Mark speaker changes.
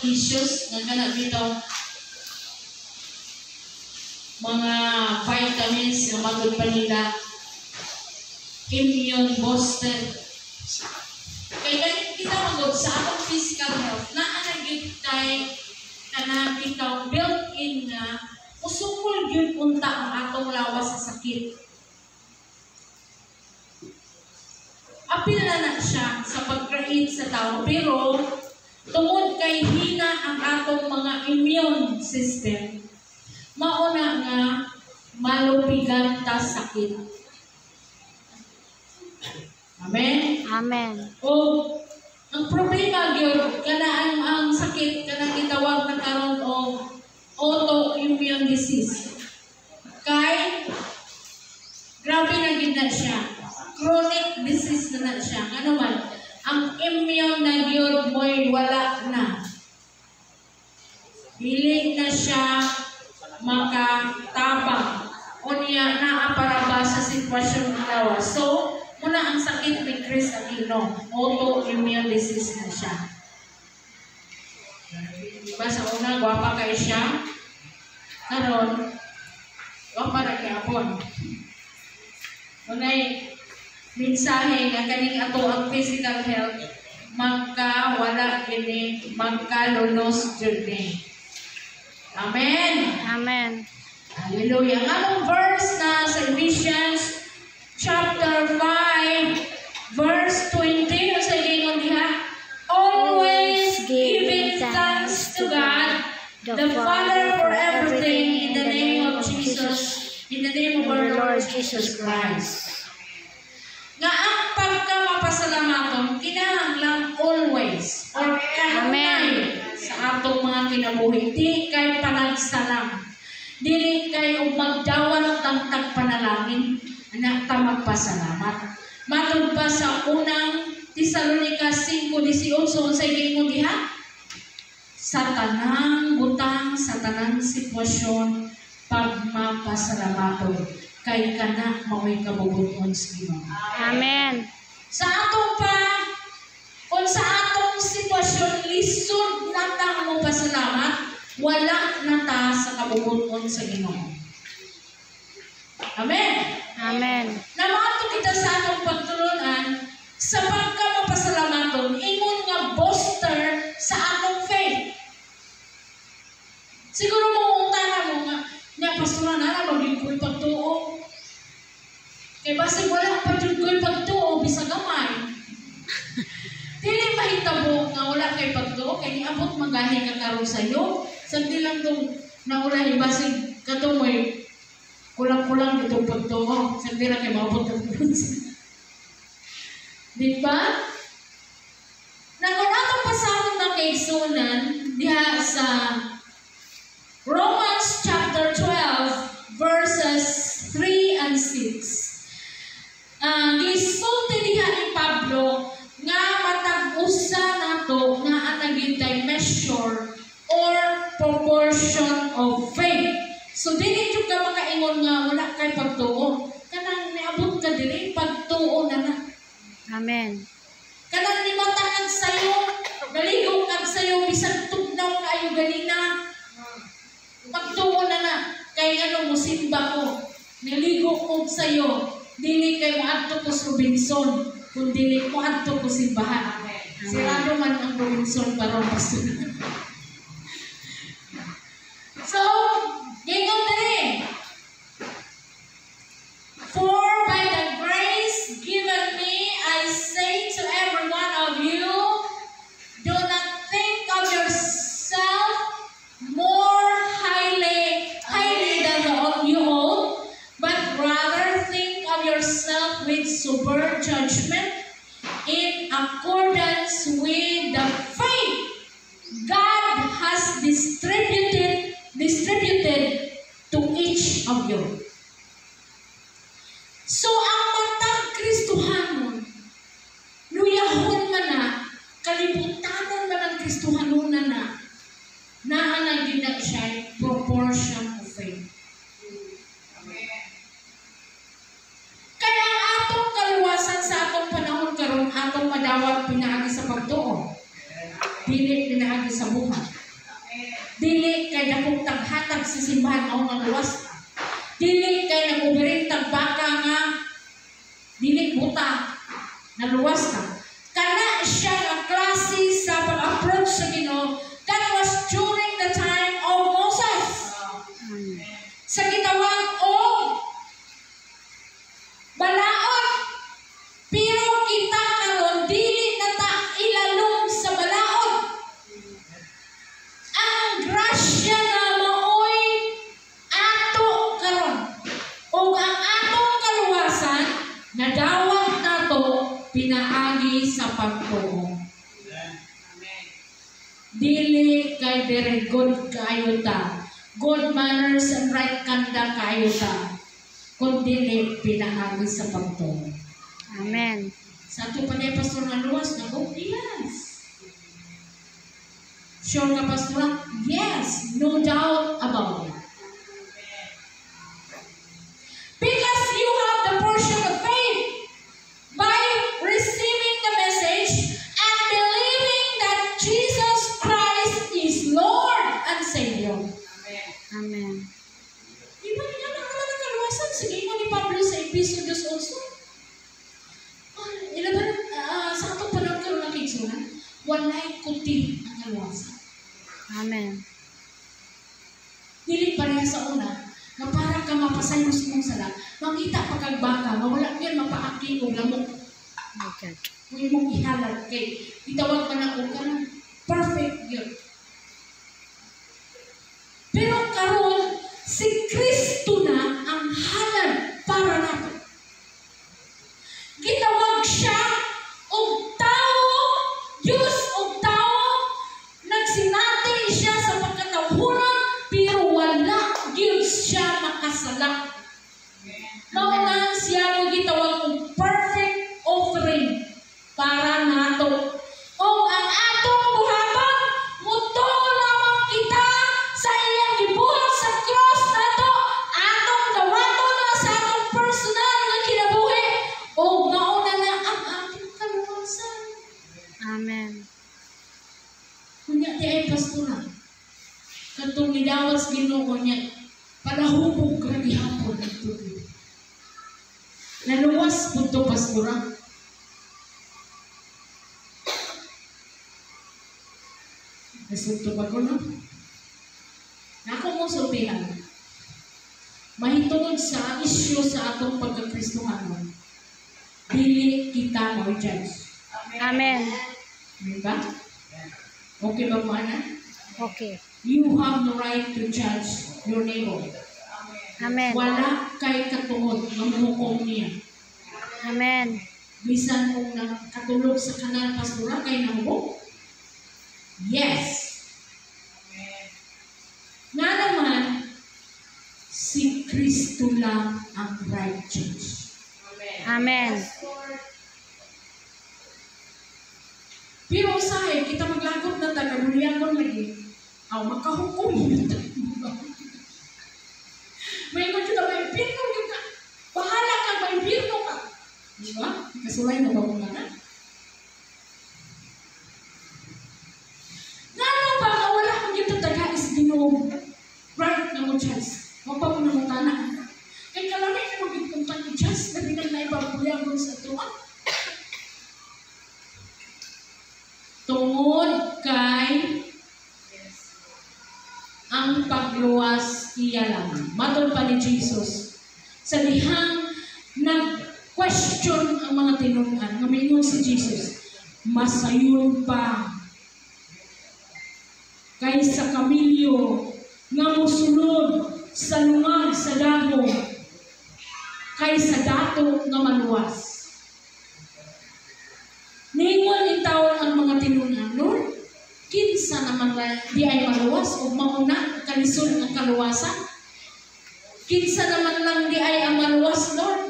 Speaker 1: issues nga kana dito mga vitamins nga magod pa nila immune booster. Kaya kita magod sa atong physical health na anagit kay kana bitaw built-in nga usukol gyud unta ang atong lawas sa sakit. Apil na siya sa pag-create sa tao, pero tungod kay hina ang atong mga immune system, mauna nga malupigan ta sakit. Amen?
Speaker 2: Amen.
Speaker 1: O ang problema gyud kana ang sakit kana gitawag na karon og autoimmune disease. Kay grabe na gid na siya. Chronic disease na siya. Ano man, ang immune na gyud mo'y wala na. Dili na siya makatabang. Unya naa para ba sa sitwasyon ng lawas. So, muna ang sakit ni Chris Aquino, autoimmune disease na siya. Diba sa una, gwapa kay siya. Karon, gwapa na kayapon. Unay, mensahe nga kaning ato ang physical health, magka-wala gini, magka-lunos journey. Amen?
Speaker 2: Amen.
Speaker 1: Hallelujah. Ang anong verse na sa Ephesians chapter 5, verse 20, o sa gingon diha, always giving thanks to God, the Father for everything in the name of Jesus, in the name of our Lord Jesus Christ. Nga ang pagkamapasalamatong kinahanglan always or kahanay sa atong mga kinabuhi. Di kay panagsalam. Dili kay og magdawat ng tagpanalangin na ta magpasalamat. Matod pa sa unang Tesalonica 5:18 sa gingon diha, sa tanang butang, sa tanang sitwasyon, pagmapasalamaton kay kana mao'y kabubuton sa Ginoo.
Speaker 2: Amen.
Speaker 1: Sa atong kung sa atong sitwasyon lisod na ta mo pasalamat, wala na ta sa kabubuton sa Ginoo. Amen.
Speaker 2: Amen.
Speaker 1: Namato kita sa atong pagtulunan sa pagkamapasalamaton, ingon nga booster sa atong faith. Siguro mo utana mo nga pastor na maging ko'y pagtuo. Kaya basig wala pa dyan ko'y pagtuo, bisa gamay. Dili mahitabo nga wala kay pagtuo, kaya niabot magahi ka karon sa'yo. Sandi lang itong naulahi, basig katumoy, kulang-kulang itong pagtuo. Sandi lang kayo maabot ang pagtuo. Di ba? Kung atong pasahon na kay Sunan, diha sa Romans chapter 12, verses 3 and 6. Gisulti diha ni Pablo nga matag-usa nato nga anagintay measure or proportion of faith. So dili jud ka makaingon nga wala kay pagtuo. Kanang niabot ka dili pagtuo na.
Speaker 2: Amen.
Speaker 1: Kanang nimatakan sayo, galigong kag sayo bisag tugnaw kaayo ganina. Pagtuo na kay ano mo simba ko. Niligo ko sayo. Dili kay moadto ko sa Robinson, kung dili moadto ko simbahan. Sirado man ang Robinson para pastor. So, gingon dali. For by the grace given me, I say to every one of you, do not think of yourself more highly than you all, but rather think of yourself with sober judgment in accordance with the faith God has distributed to each of you. So, ang matang Kristohanon, luyahon man na, kalibutanon man ang Kristohanon na naanagin na siya proportion of faith. Kaya ang atong kaluwasan sa atong panahon karon atong madawat pinaagi sa pagtuo. Dili na pinagi sa buhat. Dili kay dakong taghatag sa simbahan o nga luwas. Dili kay nag-uberintag baka nga dili buta na luwas ka. Kana siya ang klase sa pag-approach sa Ginoo. That was during the time of Moses. Sa gitawag o balaod. Pero kita karon dili na ta ilalom sa balaod. Ang grasya na maoy ato karon. O ang atong kaluwasan nadawat nato pinaagi sa pagtuo. Dili kay very good kayo ta. Good manners and right conduct kayo ta. Kung dili pinaagi sa pagtuo.
Speaker 2: Amen.
Speaker 1: Sa ato pa na pastor nga luwas na ko? Yes. Sure ka pastor? Yes. No doubt about it. Because you have the portion of faith by receiving the message and believing that Jesus Christ is Lord and Savior.
Speaker 2: Amen.
Speaker 1: Iba niya na naman ang kaluwasan. Sige mo ni Pablo sa Episodios also. Sa atong panahon karon ng kigsunan, walay kuti ang kaluwasan.
Speaker 2: Amen.
Speaker 1: Dili pareha sa una, na para ka mapasayos mong sala, makita pa kag baka, mawala yun mapaaki o lamok.
Speaker 2: Okay.
Speaker 1: Kung mong ihalad kay, itawag ka na o ka na, perfect yun. Pero karon si Kristo na ang halad para natin. Gitawag siya og tao, Diyos og tao, nagsinati siya sa pagkatawhuran, pero wala gyud siya makasala. Mauna siya mo gitawag og perfect offering para nato. O ang atong buhaton, muto lamang kita sa iyang gibuhat sa cross nato, atong dawaton na sa atong personal nga kinabuhi, o mauna na ang atong kaluwasan.
Speaker 2: Amen.
Speaker 1: Kunya di ay pastora. Katong nidawat sa Ginoo niya, palahubog ra gihapon ang tubig. Naluwas po ito, pastora. Nasunto ba ko, no? Nako mo sultihan. Mahitungod sa isyu sa atong pagkakristohanon. Dili kita mo judge.
Speaker 2: Amen.
Speaker 1: Diba? Okay ba mo, Ana?
Speaker 2: Okay.
Speaker 1: You have the right to judge your neighbor.
Speaker 2: Amen.
Speaker 1: Wala kay katungod ng hukom niya.
Speaker 2: Amen.
Speaker 1: Bisan kung nakatulog sa kanal pastora kay nahubog? Yes. Nga naman, si Kristo lang ang right judge.
Speaker 2: Amen.
Speaker 1: Pero usahay, kita maglagot na taga-buliakon lagi. Aw, makahukom yun. May mga kita, may impirno yun ka. Bahala ka, may impirno ka. Diba? Kasulay na ba mo na? Nga ba, wala kong ito taga is Ginoo. Right na mo, Chas. Huwag pa mo na mo tanan. Kaya kalamay na magpunta ni Chas, na pinag-naibabuliakon sa tuwa. Tungod kay ang pagluwas iya lang. Matod pa ni Jesus. Sa dihang nag-question ang mga tinungan, ngamingon si Jesus, masayon pa kaysa kamilyo nga musulod sa lungag sa dagom kaysa dato nga maluwas. Ningon itawon ang mga tinungan, Lord, kinsa naman di ay maluwas o mauna kalisod ang kaluwasan? Kinsa naman lang di ay ang maluwas, Lord?